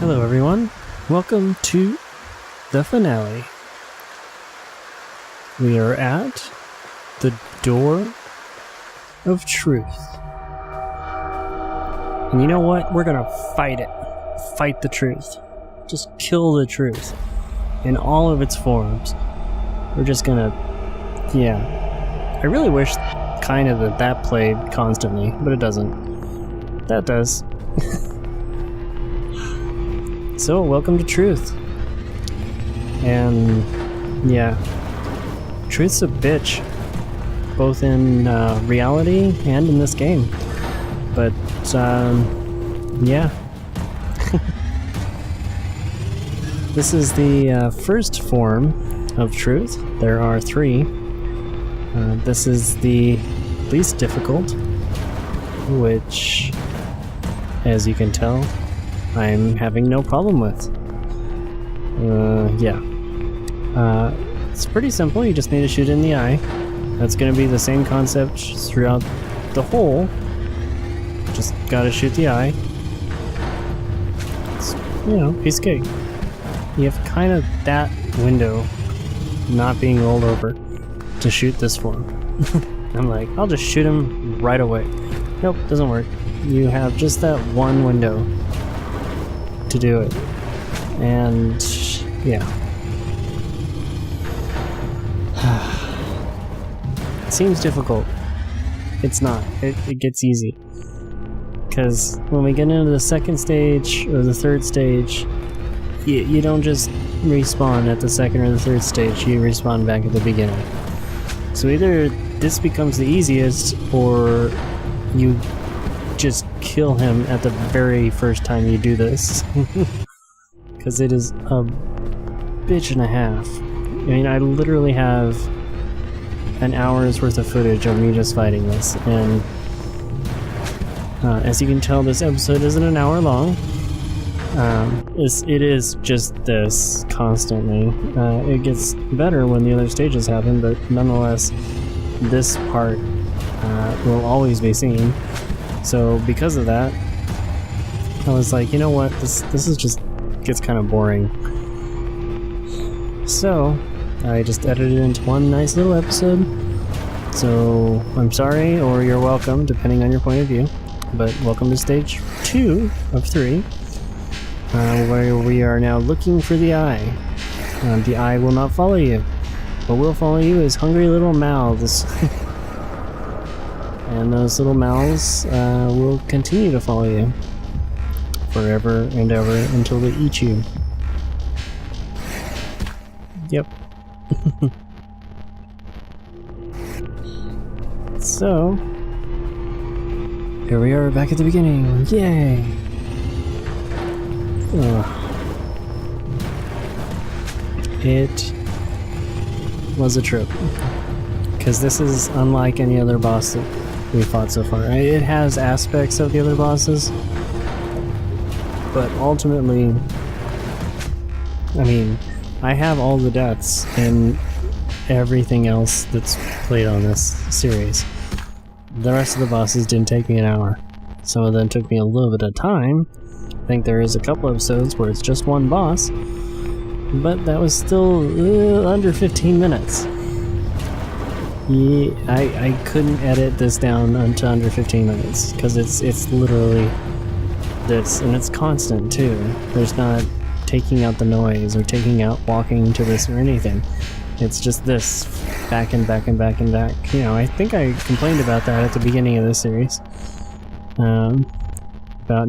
Hello everyone, welcome to the finale. We are at the door of truth. And you know what? We're gonna fight it. Fight the truth. Just kill the truth. In all of its forms. We're just gonna... yeah. I really wish kind of that played constantly, but it doesn't. That does. So, welcome to Truth. And, yeah. Truth's a bitch. Both in reality and in this game. But, yeah. This is the first form of truth. There are three. This is the least difficult, which, as you can tell, I'm having no problem with. Yeah. It's pretty simple, you just need to shoot in the eye. That's going to be the same concept throughout the whole. Just gotta shoot the eye. It's, you know, piece of cake. You have kind of that window not being rolled over to shoot this form. I'm like, I'll just shoot him right away. Nope, doesn't work. You have just that one window to do it. And yeah. It seems difficult. It's not. It gets easy. Because when we get into the second stage or the third stage, you don't just respawn at the second or the third stage, you respawn back at the beginning. So either this becomes the easiest, or you just kill him at the very first time you do this. Because it is a bitch and a half. I mean, I literally have an hour's worth of footage of me just fighting this, and as you can tell, this episode isn't an hour long. It is just this constantly. It gets better when the other stages happen, but nonetheless, this part will always be seen. So because of that, I was like, you know what, this is just gets kind of boring. So I just edited it into one nice little episode. So I'm sorry, or you're welcome, depending on your point of view. But welcome to stage 2 of 3, where we are now looking for the eye. The eye will not follow you. What will follow you is hungry little mouths. And those little mouths will continue to follow you forever and ever until they eat you. Yep. So, here we are back at the beginning. Yay! It was a trip. Because this is unlike any other boss that we fought so far. It has aspects of the other bosses, but ultimately, I mean, I have all the deaths and everything else that's played on this series. The rest of the bosses didn't take me an hour. Some of them took me a little bit of time. I think there is a couple episodes where it's just one boss, but that was still under 15 minutes. Yeah, I couldn't edit this down to under 15 minutes, because it's literally this, and it's constant too. There's not taking out the noise or taking out walking to this or anything. It's just this back and back and back and back. You know, I think I complained about that at the beginning of this series. About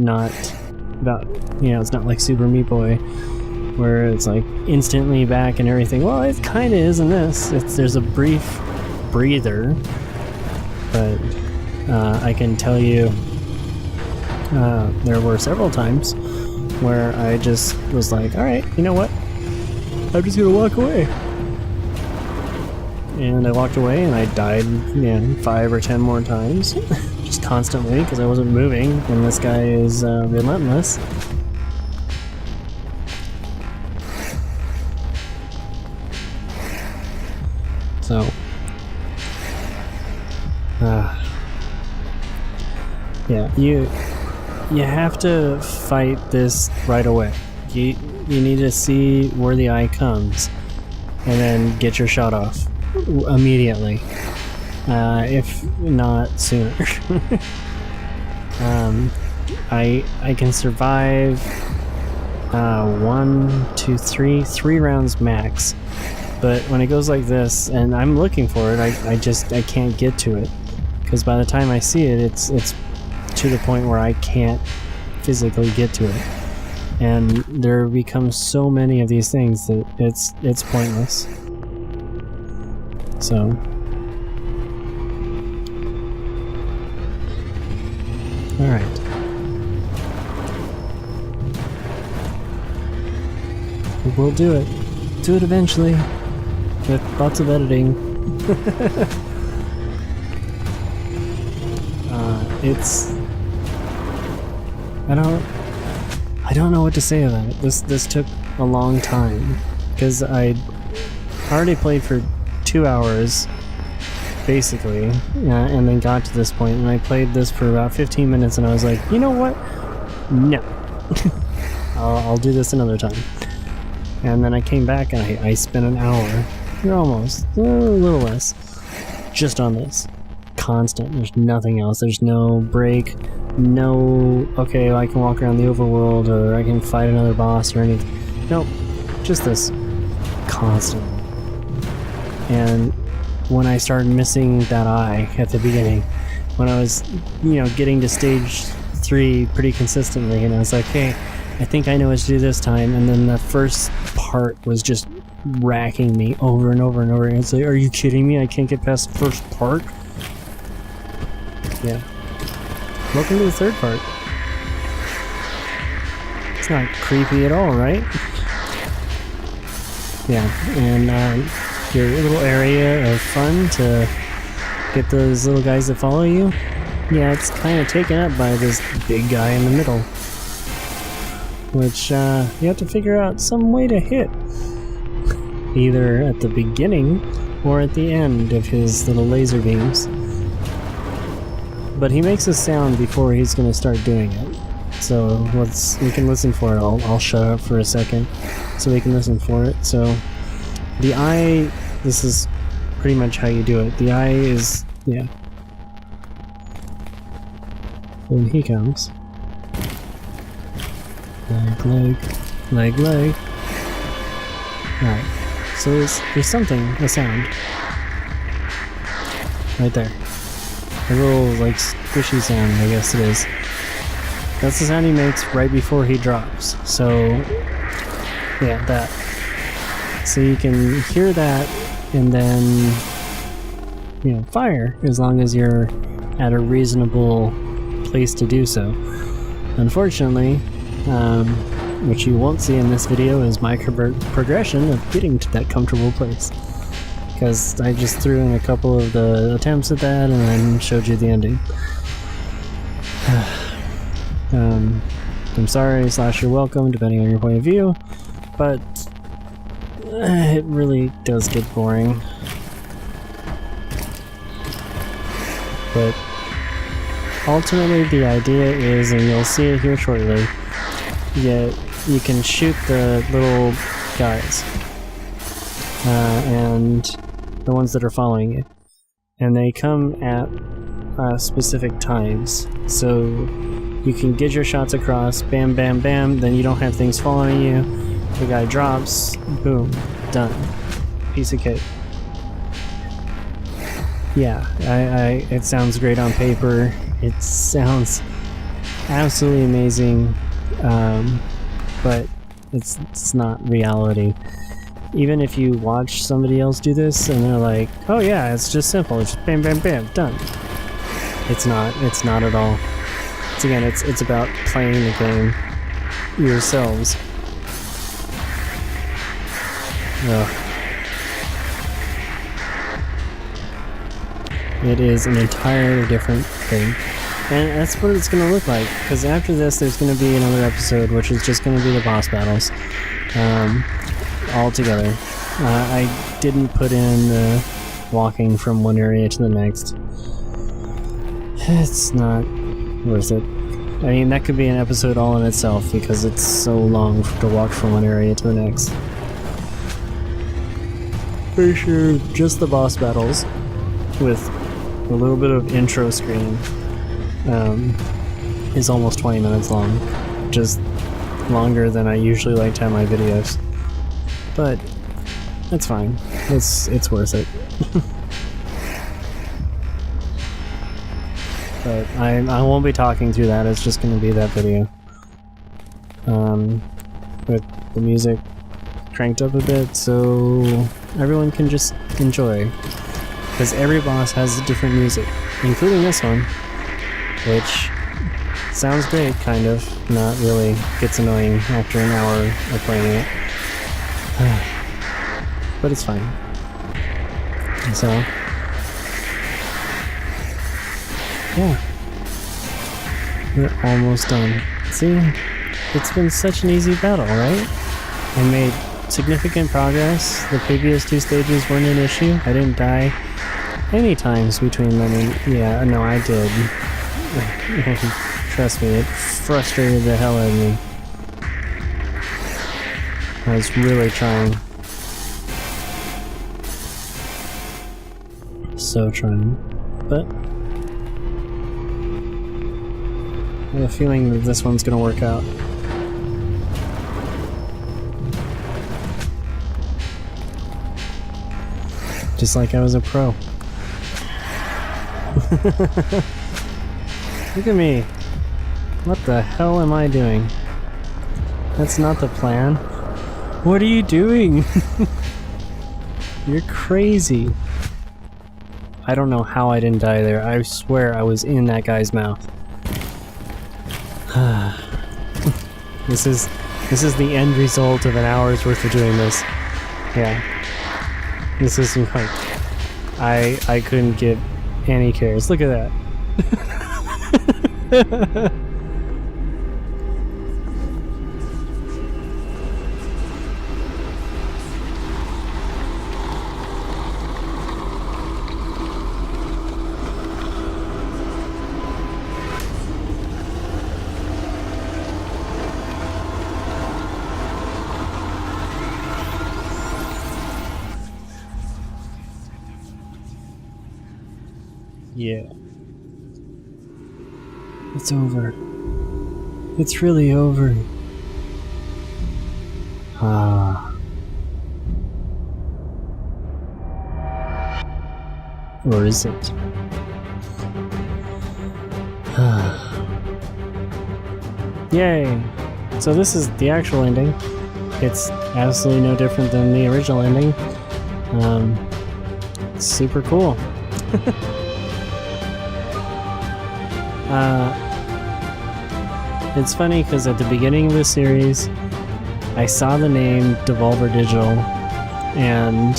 you know, it's not like Super Meat Boy, where it's like instantly back and everything. Well, it kind of is in this. There's a brief breather, but I can tell you there were several times where I just was like, alright, you know what? I'm just gonna walk away. And I walked away and I died, 5 or 10 more times. Just constantly, because I wasn't moving, and this guy is relentless. So, yeah, you have to fight this right away. You need to see where the eye comes, and then get your shot off immediately, if not sooner. I can survive 3 rounds max, but when it goes like this, and I'm looking for it, I can't get to it, because by the time I see it, it's to the point where I can't physically get to it, and there becomes so many of these things that it's pointless. So all right. We'll do it. Do it eventually. With lots of editing. I don't know what to say about it. This took a long time, because I already played for 2 hours, basically, and then got to this point, and I played this for about 15 minutes, and I was like, you know what? No. I'll do this another time. And then I came back and I spent an hour, or almost, a little less, just on this. Constant. There's nothing else. There's no break, no, okay, I can walk around the overworld, or I can fight another boss or anything. Nope. Just this. Constant. And when I started missing that eye at the beginning, when I was, getting to stage 3 pretty consistently, and I was like, hey, I think I know what to do this time, and then the first part was just racking me over and over and over, and it's like, are you kidding me? I can't get past the first part? Yeah. Welcome to the third part. It's not creepy at all, right? Yeah, and your little area of fun to get those little guys that follow you, yeah, it's kind of taken up by this big guy in the middle, which you have to figure out some way to hit, either at the beginning or at the end of his little laser beams. But he makes a sound before he's going to start doing it, so we can listen for it. I'll shut up for a second so we can listen for it. So the eye, this is pretty much how you do it. The eye is, yeah. When he comes. Leg. Alright, so there's something, a sound. Right there. A little, like, squishy sound, I guess it is. That's the sound he makes right before he drops. So, yeah, that. So you can hear that, and then, fire, as long as you're at a reasonable place to do so. Unfortunately, which you won't see in this video, is my progression of getting to that comfortable place. Because I just threw in a couple of the attempts at that and then showed you the ending. I'm sorry / you're welcome, depending on your point of view, but it really does get boring. But ultimately the idea is, and you'll see it here shortly, you can shoot the little guys, and the ones that are following you, and they come at specific times, so you can get your shots across, bam bam bam, then you don't have things following you, the guy drops, boom, done, piece of cake. Yeah, it sounds great on paper, it sounds absolutely amazing, but it's not reality. Even if you watch somebody else do this and they're like, oh yeah, it's just simple, it's just bam bam bam, done. It's not at all. It's about playing the game yourselves. Ugh. It is an entirely different thing. And that's what it's going to look like, because after this there's going to be another episode which is just going to be the boss battles. All together. I didn't put in the walking from one area to the next. It's not worth it. I mean, that could be an episode all in itself because it's so long to walk from one area to the next. For sure, just the boss battles with a little bit of intro screen is almost 20 minutes long. Just longer than I usually like to have my videos. But it's fine. It's worth it. But I won't be talking through that, it's just going to be that video. With the music cranked up a bit so everyone can just enjoy. Because every boss has different music, including this one, which sounds great, kind of. Not really. Gets annoying after an hour of playing it. But it's fine. So... yeah. We're almost done. See? It's been such an easy battle, right? I made significant progress. The previous 2 stages weren't an issue. I didn't die any times between them. And yeah, no, I did. Trust me, it frustrated the hell out of me. I was really trying. So trying. But I have a feeling that this one's gonna work out. Just like I was a pro. Look at me. What the hell am I doing? That's not the plan. What are you doing? You're crazy. I don't know how I didn't die there. I swear I was in that guy's mouth. This is the end result of an hour's worth of doing this. Yeah. This isn't like I couldn't give any cares. Look at that. Yeah. It's over. It's really over. Ah. Or is it? Yay! So this is the actual ending. It's absolutely no different than the original ending. It's super cool. It's funny because at the beginning of the series, I saw the name Devolver Digital and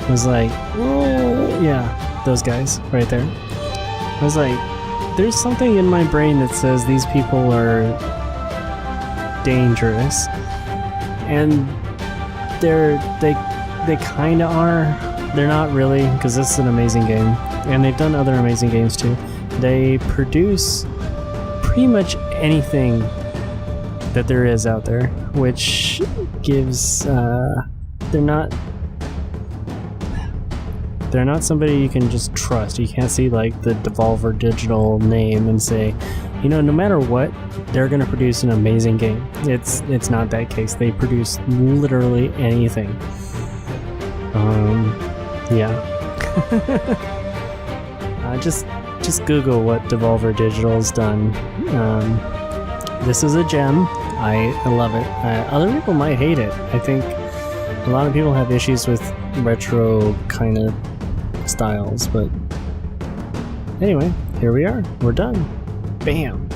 was like, oh, yeah, those guys right there. I was like, there's something in my brain that says these people are dangerous, and they kind of are. They're not really, because this is an amazing game, and they've done other amazing games too. They produce pretty much anything that there is out there, which gives they're not somebody you can just trust. You can't see like the Devolver Digital name and say, you know, no matter what, they're gonna produce an amazing game. It's not that case. They produce literally anything. Yeah. Just Google what Devolver Digital's done. This is a gem. I love it. Other people might hate it. I think a lot of people have issues with retro kind of styles, but anyway, here we are. We're done. Bam!